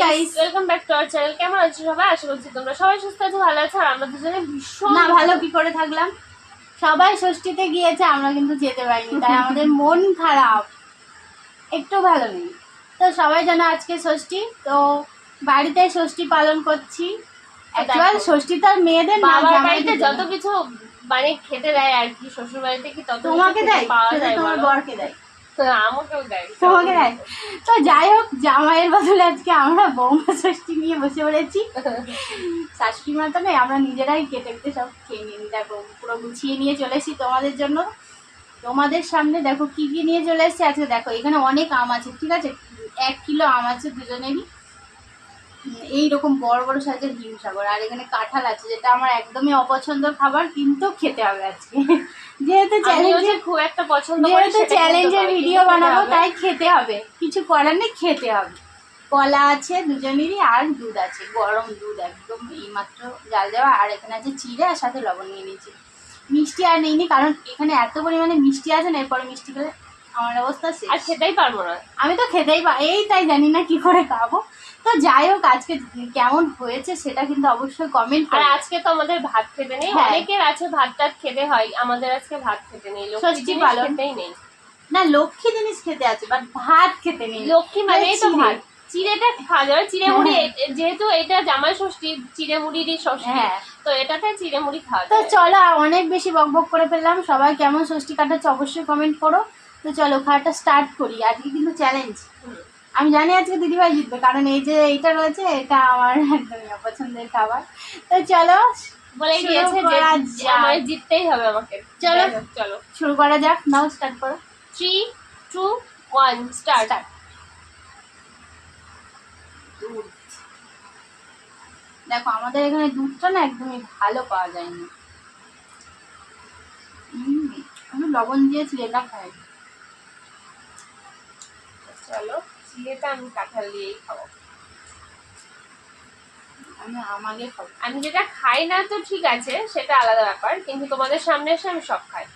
Guys, welcome back to our channel. কেমন আছো সবাই? আশা করছি তোমরা সবাই সুস্থ আছো, ভালো আছো। আর আমরা দুজনে ভীষণ না ভালো কি করে থাকলাম। সবাই ষষ্ঠীতে গিয়েছে, আমরা কিন্তু যেতে পারিনি, তাই আমাদের মন খারাপ, একটু ভালো নেই। তো সবাই জানো আজকে ষষ্ঠী, তো বাড়িতে ষষ্ঠী পালন করছি। অ্যাকচুয়াল ষষ্ঠী তো আর মেয়েদের না, বাবার বাড়িতে জামাইদের যত জন্য। কিছু মানে খেতে দেয় আর কি, শ্বশুর বাড়িতে কি তত তোমাকে কিছু দেয়, পাওয়া শুধু যায় তোমার বলো? বরকে দেয়, আমাকেও দেয়, তোমাকে দেয়। তো যাই হোক, জামাইয়ের বদলে আজকে আমরা বৌমা ষষ্ঠী নিয়ে বসে পড়েছি। শাশুড়ি মা তো নেই, আমরা নিজেরাই কেটে কেটে সব খেয়ে নিই। দেখো পুরো গুছিয়ে নিয়ে চলে এসেছি তোমাদের জন্য, তোমাদের সামনে। দেখো কি কি নিয়ে চলে এসেছি আজকে। দেখো এখানে অনেক আম আছে, ঠিক আছে, 1 কিলো আম আছে দুজনেরই, এইরকম বড় বড় সাইজের হিমসাগর। আর এখানে কাঁঠাল আছে, যেটা আমার একদমই অপছন্দের খাবার, কিন্তু খেতে হবে আজকে। যেহেতু চ্যালেঞ্জের খুব একটা পছন্দ করি, যেহেতু চ্যালেঞ্জের ভিডিও বানাবো, তাই খেতে হবে, কিছু করার নেই, খেতে হবে। কলা আছে দুজনেরই, আর দুধ আছে, গরম দুধ একদম এইমাত্র জাল দেওয়া। আর এখানে আছে চিড়ে, আর সাথে লবণ নিয়ে নিয়েছি। মিষ্টি আর নেইনি, কারণ এখানে এত পরিমাণে মিষ্টি আছে না, এরপরে মিষ্টি খেলে আমার অবস্থা শেষ। আর খেতেই পারবো না আমি তো খেতেই এই তাই জানি না কি করে খাবো। তো যাই হোক, আজকে কেমন হয়েছে সেটা কিন্তু অবশ্যই কমেন্ট আর করো। আজকে তো আমাদের ভাত খেতে নেই, হ্যাঁ। অনেকের আছে ভাত টাত খেতে হয়, আমাদের আজকে ভাত খেতে নেই, লক্ষ্মী ষষ্ঠী জিনিস পালন। খেতেই নেই। না, লক্ষ্মী জিনিস খেতে আছে, বাট ভাত খেতে নেই। লক্ষ্মী মানেই তো চিড়ে। ভাত। চিড়েটা খাওয়া যাবে, চিড়ে মুড়ি, যেহেতু এটা জামাই ষষ্ঠী, চিড়ে মুড়িরই ষষ্ঠী, হ্যাঁ। তো এটাতে চিড়ে মুড়ি খাওয়া তো যাবে। চলো, অনেক বেশি বকবক করে ফেললাম। সবাই কেমন ষষ্ঠী কাটাচ্ছে অবশ্যই কমেন্ট করো। তো চলো খাওয়াটা স্টার্ট করি। আজকে কিন্তু চ্যালেঞ্জ। আমি জানি আজকে দিদিভাই জিতবে, কারণ এই যে এইটা রয়েছে, এটা আমার একদমই অপছন্দের খাবার। তো চলো বলেই শুরু দিয়েছে যে করা যাক। আমায় জিততেই হবে আমাকে। চলো। যাই হোক, চলো শুরু করা যাক, নাও স্টার্ট করো। 3, 2, 1 স্টার্ট। দুধ। দেখো আমাদের এখানে দুধটা না একদমই ভালো পাওয়া যায় না। আমি লবণ দিয়েছি, এটা খাই। চলো, চিড়েটা আমি কাঁঠাল দিয়েই খাবো। আমি আমাকে খাবো। আমি যেটা খাই না তো ঠিক আছে, সেটা আলাদা ব্যাপার, কিন্তু তোমাদের সামনে এসে আমি সব খাই।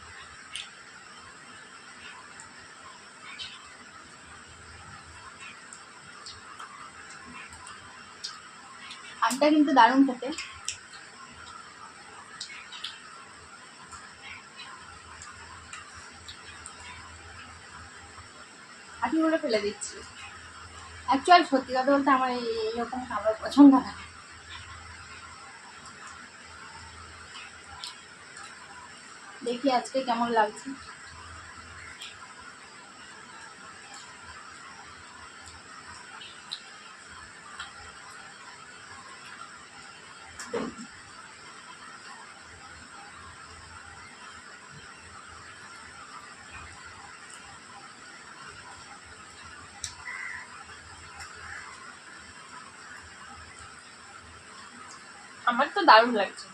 আমটা কিন্তু দারুণ খেতে। আটি বলে ফেলে দিচ্ছি। অ্যাকচুয়াল সত্যি কথা বলতে আমার এইরকম খাবার পছন্দ না। দেখি আজকে কেমন লাগছে। আমার তো দারুণ লাগছে।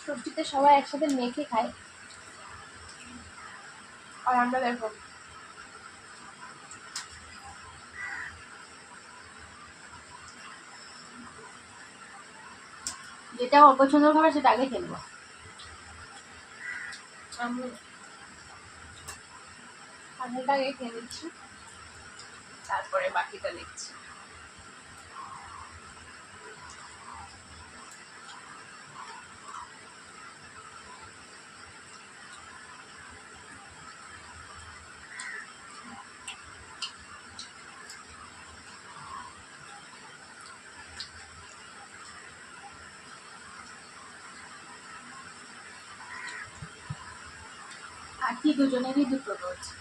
ষষ্ঠীতে সবাই একসাথে মেখে খায়, আর আমরা দেখো যেটা অপছন্দ খাবার সেটা আগে খেলবো। আমি কাঁঠালটা আগে খেয়ে নিচ্ছি, তারপরে বাকিটা দেখছি। আর কি দুজনেরই দুটো রয়েছে।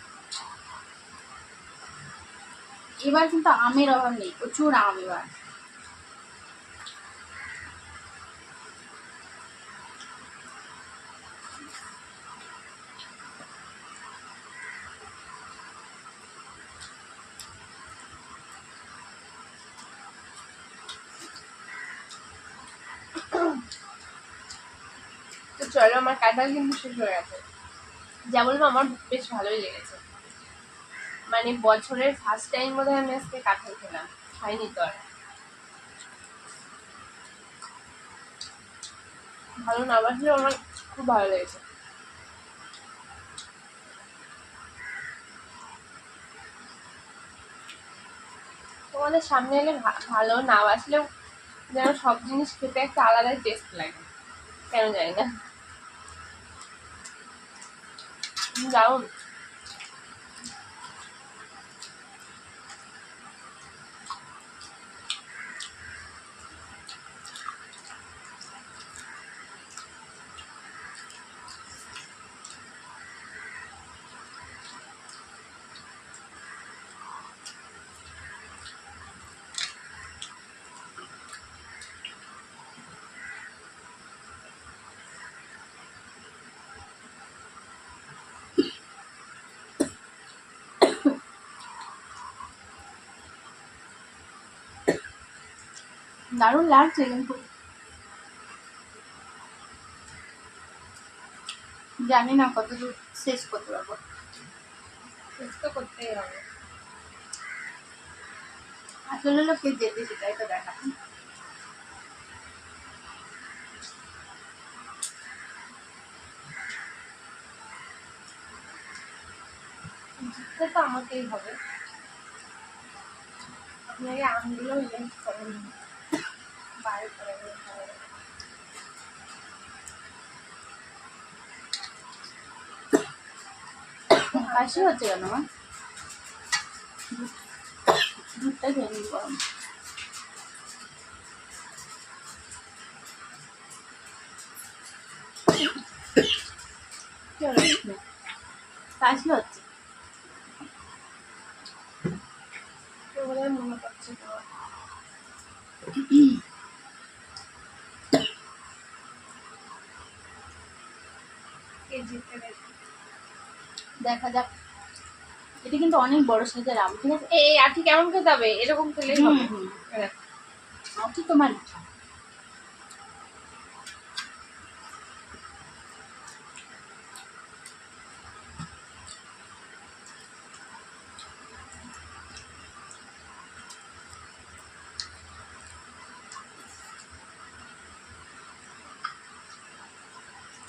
এবার কিন্তু আমের অভাব নেই, প্রচুর আম এবার। তো চলো, আমার কাঁঠাল কিন্তু শেষ হয়ে গেছে। যা বলবো আমার বেশ ভালোই লেগেছে। মানে বছরের ফার্স্ট টাইম বোধহয় আমি আজকে কাঁঠাল খেলাম, খাইনি তো আর। ভালো না বাসলেও আমার খুব ভালো লেগেছে। তোমাদের সামনে এলে ভালো, না বাসলেও যেন সব জিনিস খেতে একটা আলাদাই টেস্ট লাগে, কেন জানি না, দারুণ। দারুণ লাগছে কিন্তু জানি না কতদূর শেষ করতে পারবো। শেষ তো করতেই হবে। আসলে লোকে যেতে সেটাই তো দেখা। জিততে তো আমাকেই হবে। আপনাকে আমগুলো ইউজ করেন, বাইরে করে কাশি হচ্ছে কেন আমার? দুধটা খেয়ে নিই গরম। কাশি হচ্ছে। মনে করছে তো। দেখা যাক। এটা কিন্তু অনেক বড় সাইজের আম, ঠিক আছে? এই আঠি কেমন খেতে হবে? এরকম খেলেই হবে। আঠি তোমার ইচ্ছা।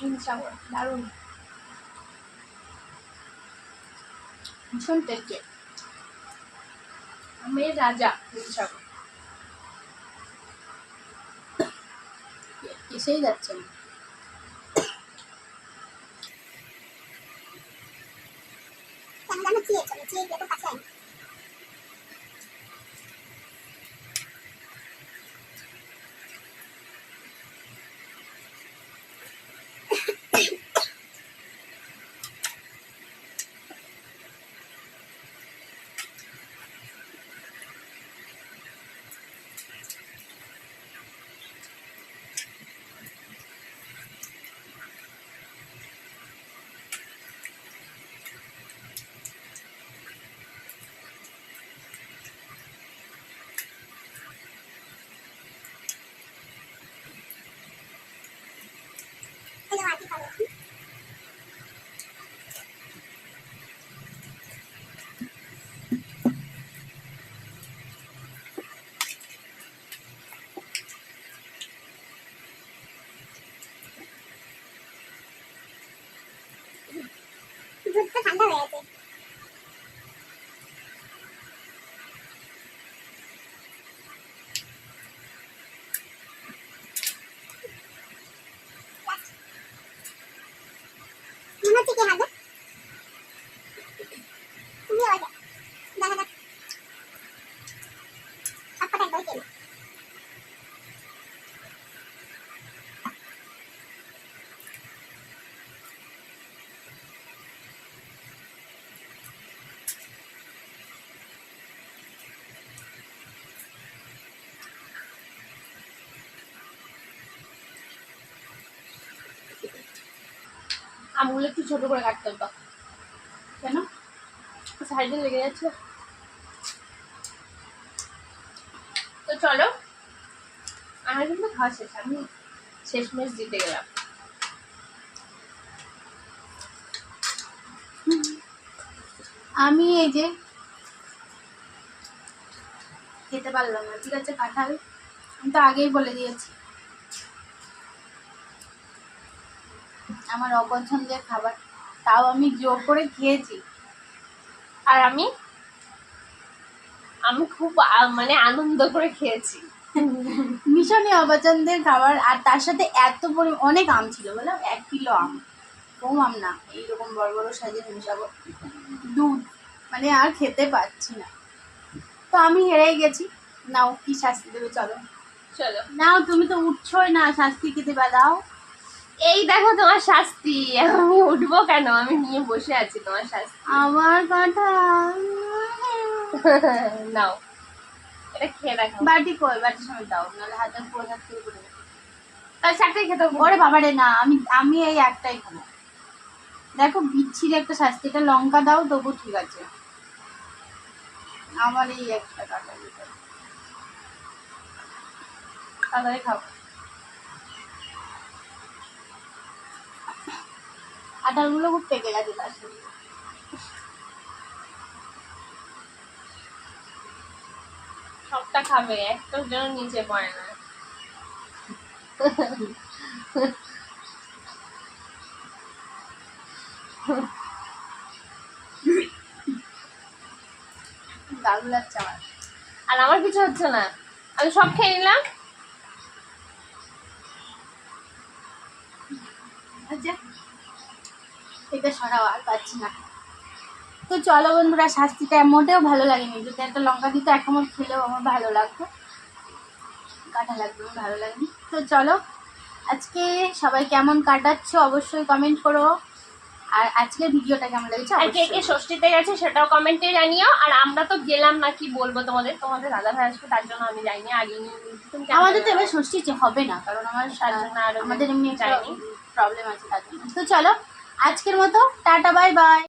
ইনশাআল্লাহ দারুণ, ভীষণ টেস্টি। আমের রাজা ইনশাআল্লাহ। এসেই যাচ্ছে না। দুধটা ঠান্ডা হয়ে গেছে। মনে হচ্ছে কে হারবে? তুমি আগে দেখা যাক। সবকটা একবার খেয়ে আমগুলো একটু ছোট করে কাটতে হবে। কেন? সাইডে লেগে যাচ্ছে। তো চলো, আমার কিন্তু খাওয়া শেষ, আমি শেষমেশ জিতে গেলাম। আমি এই যে খেতে পারলাম না, ঠিক আছে কাঁঠাল, আমি তো আগেই বলে দিয়েছি আমার অপছন্দের খাবার, তাও আমি জোর করে খেয়েছি। আর আমি আমি খুব মানে আনন্দ করে খেয়েছি। ভীষণই অপছন্দের খাবার, আর তার সাথে এত অনেক আম ছিল, বলো 1 কিলো আম, কম আম না, এইরকম বড় বড় সাইজের মিশাবো দুধ, মানে আর খেতে পাচ্ছি না। তো আমি হেরেই গেছি। নাও কি শাস্তি দেবে চলো। চলো, নাও, তুমি তো উঠছোই না, শাস্তি কি দেবে দাও। এই দেখো তোমার শাস্তি। আমি উঠবো কেন, আমি নিয়ে বসে আছি তোমার শাস্তি। আমার কাঁঠাল। নাও, এটা খেয়ে দেখো। বাটি কই, বাটির সময় দাও, নাহলে হাতে পুরো হাত থেকে পড়ে যাবে। তার সাথে খেতে হবে। ওরে বাবারে না, আমি এই একটাই খাবো। দেখো বিচ্ছিরি একটা শাস্তি, এটা লঙ্কা দাও তবু ঠিক আছে, আমার এই একটা কাঁঠাল দিতে হবে। তাড়াতাড়ি খাও। কাঁঠালগুলো খুব পেকে গেছে তার সাথে। সবটা খাবে, একটার জন্য নিচে পড়ে না। দারুণ লাগছে আমার। আর আমার কিছু হচ্ছে না, আমি সব খেয়ে নিলাম। আচ্ছা, এটা সরাও, আর পাচ্ছি না। তো চলো বন্ধুরা, শাস্তিটা মোটেও ভালো লাগেনি, যদি একটা লঙ্কা দিতে এক আমার খেলেও আমার ভালো লাগতো, কাঁঠাল একদমই ভালো লাগেনি। তো চলো, আজকে সবাই কেমন কাটাচ্ছো অবশ্যই কমেন্ট করো, আর আজকের ভিডিওটা কেমন লেগেছে আর কে কে অবশ্যই। ষষ্ঠীতে গেছে সেটাও কমেন্টে জানিও। আর আমরা তো গেলাম না, কি বলবো তোমাদের, তোমাদের দাদা ভাই আসবে তার জন্য আমি যাইনি। আগে আমাদের তো এবার ষষ্ঠী হবে না, কারণ আমাদের এমনি একটা যাইনি। প্রবলেম আছে তার জন্য। তো চলো, আজকের মতো টাটা, বাই বাই।